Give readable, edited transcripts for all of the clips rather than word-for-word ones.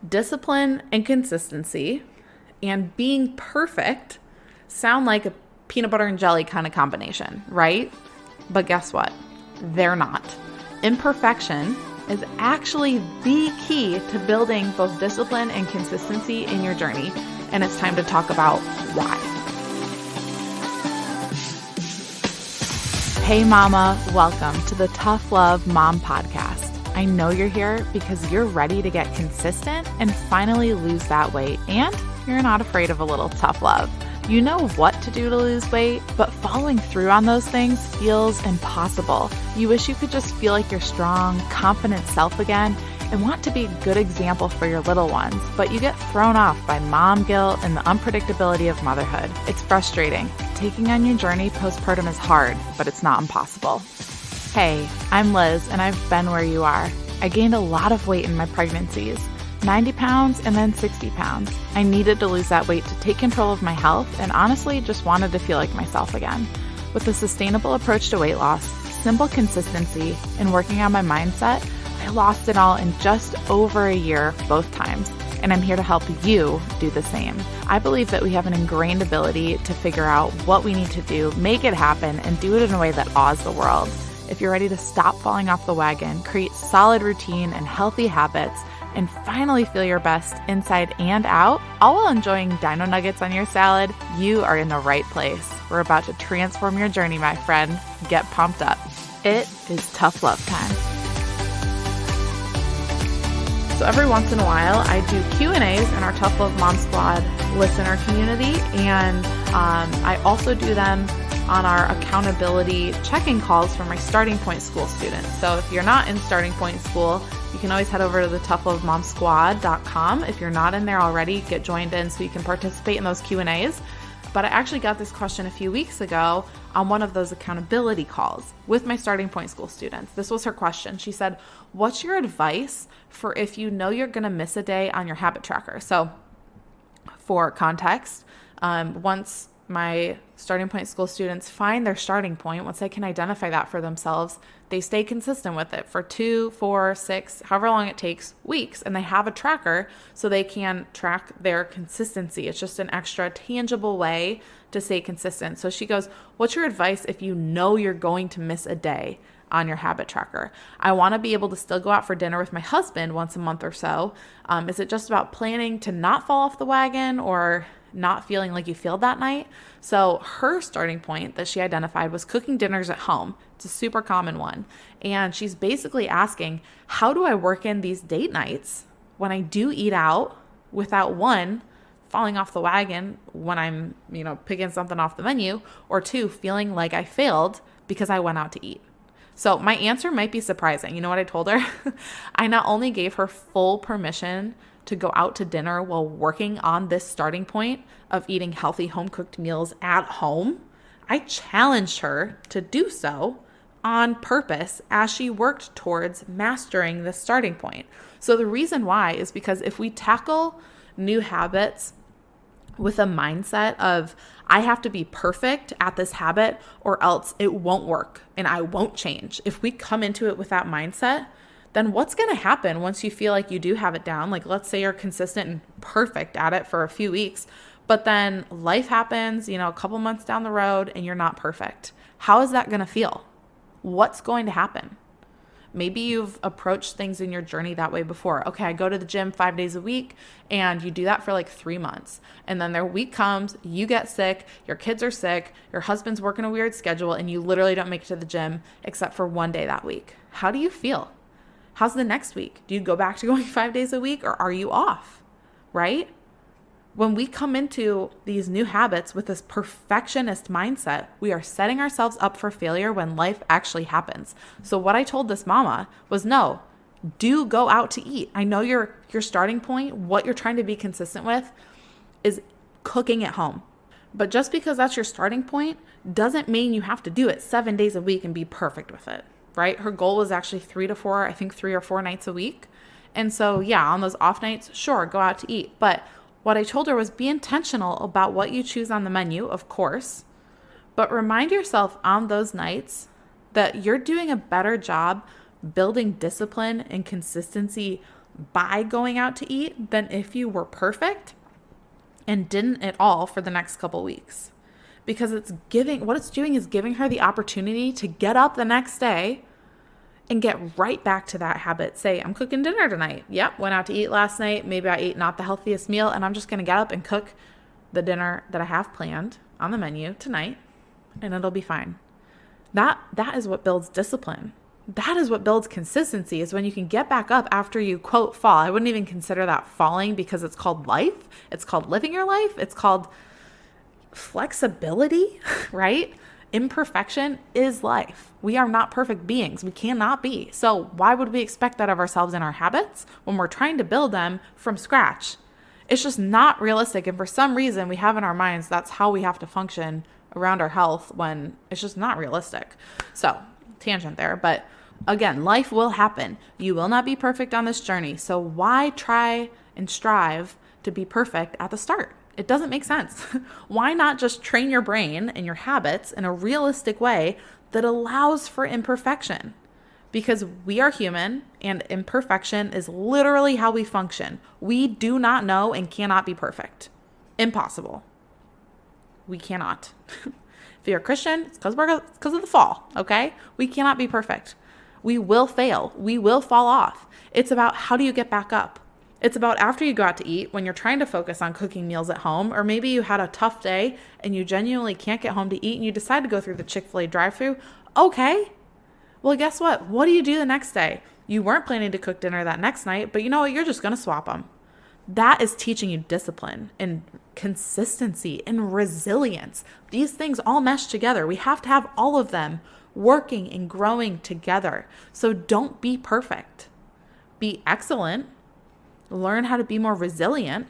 Discipline and consistency and being perfect sound like a peanut butter and jelly kind of combination, right? But guess what? They're not. Imperfection is actually the key to building both discipline and consistency in your journey. And it's time to talk about why. Hey mama, welcome to the Tough Love Mom Podcast. I know you're here because you're ready to get consistent and finally lose that weight, and you're not afraid of a little tough love. You know what to do to lose weight, but following through on those things feels impossible. You wish you could just feel like your strong, confident self again and want to be a good example for your little ones, but you get thrown off by mom guilt and the unpredictability of motherhood. It's frustrating. Taking on your journey postpartum is hard, but it's not impossible. Hey, I'm Liz, and I've been where you are. I gained a lot of weight in my pregnancies, 90 pounds and then 60 pounds. I needed to lose that weight to take control of my health and honestly just wanted to feel like myself again. With a sustainable approach to weight loss, simple consistency, and working on my mindset, I lost it all in just over a year both times. And I'm here to help you do the same. I believe that we have an ingrained ability to figure out what we need to do, make it happen, and do it in a way that awes the world. If you're ready to stop falling off the wagon, create solid routine and healthy habits, and finally feel your best inside and out, all while enjoying dino nuggets on your salad, you are in the right place. We're about to transform your journey, my friend. Get pumped up. It is tough love time. So every once in a while, I do Q&As in our Tough Love Mom Squad listener community, and I also do them on our accountability check-in calls for my starting point school students. So if you're not in starting point school, you can always head over to the toughlovemomsquad.com. If you're not in there already, get joined in so you can participate in those Q&As. But I actually got this question a few weeks ago on one of those accountability calls with my starting point school students. This was her question. She said, what's your advice for if you know you're going to miss a day on your habit tracker? So for context, once my starting point school students find their starting point, once they can identify that for themselves, they stay consistent with it for 2, 4, 6, however long it takes, weeks, and they have a tracker so they can track their consistency. It's just an extra tangible way to stay consistent. So she goes, what's your advice if you know you're going to miss a day on your habit tracker? I want to be able to still go out for dinner with my husband once a month or so. Is it just about planning to not fall off the wagon or not feeling like you failed that night? So her starting point that she identified was cooking dinners at home. It's a super common one. And she's basically asking, how do I work in these date nights when I do eat out without, one, falling off the wagon when I'm, picking something off the menu, or two, feeling like I failed because I went out to eat? So my answer might be surprising. You know what I told her? I not only gave her full permission to go out to dinner while working on this starting point of eating healthy home-cooked meals at home, I challenged her to do so on purpose as she worked towards mastering this starting point. So the reason why is because if we tackle new habits with a mindset of, I have to be perfect at this habit or else it won't work and I won't change. If we come into it with that mindset, then what's going to happen once you feel like you do have it down? Like, let's say you're consistent and perfect at it for a few weeks, but then life happens, a couple months down the road and you're not perfect. How is that going to feel? What's going to happen? Maybe you've approached things in your journey that way before. Okay, I go to the gym 5 days a week, and you do that for like 3 months. And then their week comes, you get sick, your kids are sick, your husband's working a weird schedule, and you literally don't make it to the gym except for one day that week. How do you feel? How's the next week? Do you go back to going 5 days a week, or are you off? Right? When we come into these new habits with this perfectionist mindset, we are setting ourselves up for failure when life actually happens. So what I told this mama was, no, do go out to eat. I know your starting point, what you're trying to be consistent with, is cooking at home. But just because that's your starting point doesn't mean you have to do it 7 days a week and be perfect with it, right? Her goal was actually 3 or 4 nights a week. And so, yeah, on those off nights, sure, go out to eat. But what I told her was, be intentional about what you choose on the menu, of course, but remind yourself on those nights that you're doing a better job building discipline and consistency by going out to eat than if you were perfect and didn't at all for the next couple weeks. Because what it's doing is giving her the opportunity to get up the next day and get right back to that habit. Say, I'm cooking dinner tonight. Yep, went out to eat last night. Maybe I ate not the healthiest meal, and I'm just going to get up and cook the dinner that I have planned on the menu tonight, and it'll be fine. That is what builds discipline. That is what builds consistency, is when you can get back up after you, quote, fall. I wouldn't even consider that falling, because it's called life. It's called living your life. It's called flexibility, right? Imperfection is life. We are not perfect beings. We cannot be. So why would we expect that of ourselves in our habits when we're trying to build them from scratch? It's just not realistic. And for some reason, we have in our minds that's how we have to function around our health, when it's just not realistic. So, tangent there. But again, life will happen. You will not be perfect on this journey. So why try and strive to be perfect at the start? It doesn't make sense. Why not just train your brain and your habits in a realistic way that allows for imperfection? Because we are human, and imperfection is literally how we function. We do not know and cannot be perfect. Impossible. We cannot. If you're a Christian, it's because of the fall, okay? We cannot be perfect. We will fail. We will fall off. It's about, how do you get back up? It's about after you go out to eat, when you're trying to focus on cooking meals at home, or maybe you had a tough day and you genuinely can't get home to eat and you decide to go through the Chick-fil-A drive-thru. Okay. Well, guess what? What do you do the next day? You weren't planning to cook dinner that next night, but you know what? You're just going to swap them. That is teaching you discipline and consistency and resilience. These things all mesh together. We have to have all of them working and growing together. So don't be perfect. Be excellent. Learn how to be more resilient,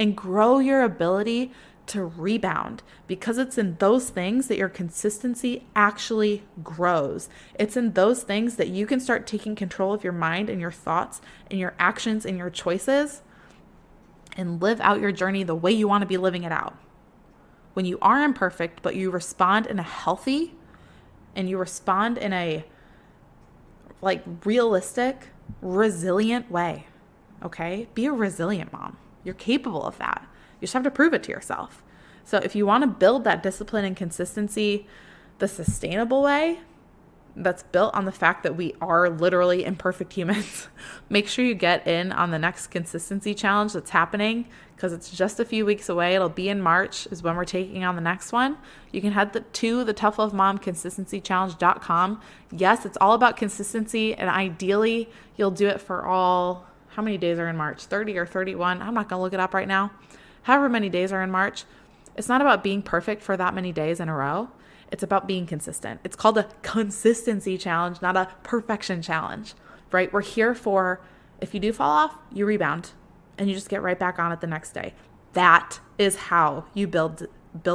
and grow your ability to rebound, because it's in those things that your consistency actually grows. It's in those things that you can start taking control of your mind and your thoughts and your actions and your choices, and live out your journey the way you want to be living it out. When you are imperfect, but you respond in a healthy, and you respond in a realistic, resilient way. Okay? Be a resilient mom. You're capable of that. You just have to prove it to yourself. So if you want to build that discipline and consistency the sustainable way, that's built on the fact that we are literally imperfect humans, make sure you get in on the next consistency challenge that's happening, because it's just a few weeks away. It'll be in March is when we're taking on the next one. You can head to the toughlovemomconsistencychallenge.com. Yes, it's all about consistency, and ideally you'll do it for all, how many days are in March? 30 or 31? I'm not going to look it up right now. However many days are in March. It's not about being perfect for that many days in a row. It's about being consistent. It's called a consistency challenge, not a perfection challenge, right? We're here for, if you do fall off, you rebound and you just get right back on it the next day. That is how you build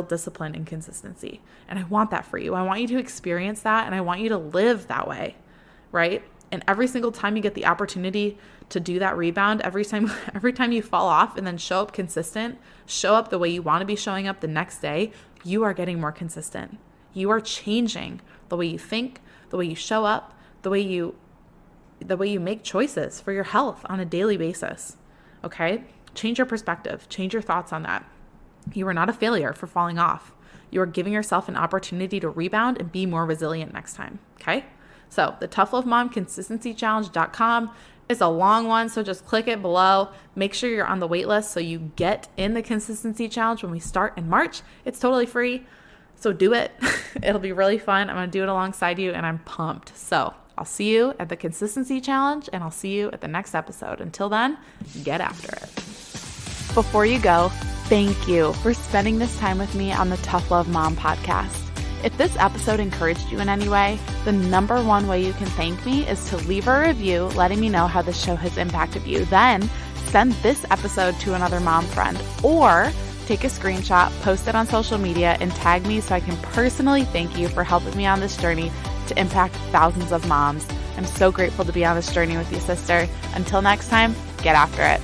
discipline and consistency. And I want that for you. I want you to experience that, and I want you to live that way, right? And every single time you get the opportunity to do that rebound, every time you fall off and then show up consistent, show up the way you want to be showing up the next day, you are getting more consistent. You are changing the way you think, the way you show up, the way you make choices for your health on a daily basis. Okay? Change your perspective. Change your thoughts on that. You are not a failure for falling off. You are giving yourself an opportunity to rebound and be more resilient next time. Okay? So the toughlovemomconsistencychallenge.com is a long one, so just click it below. Make sure you're on the wait list so you get in the consistency challenge when we start in March. It's totally free, so do it. It'll be really fun. I'm going to do it alongside you, and I'm pumped. So I'll see you at the consistency challenge, and I'll see you at the next episode. Until then, get after it. Before you go, thank you for spending this time with me on the Tough Love Mom podcast. If this episode encouraged you in any way, the number one way you can thank me is to leave a review letting me know how the show has impacted you. Then send this episode to another mom friend, or take a screenshot, post it on social media, and tag me so I can personally thank you for helping me on this journey to impact thousands of moms. I'm so grateful to be on this journey with you, sister. Until next time, get after it.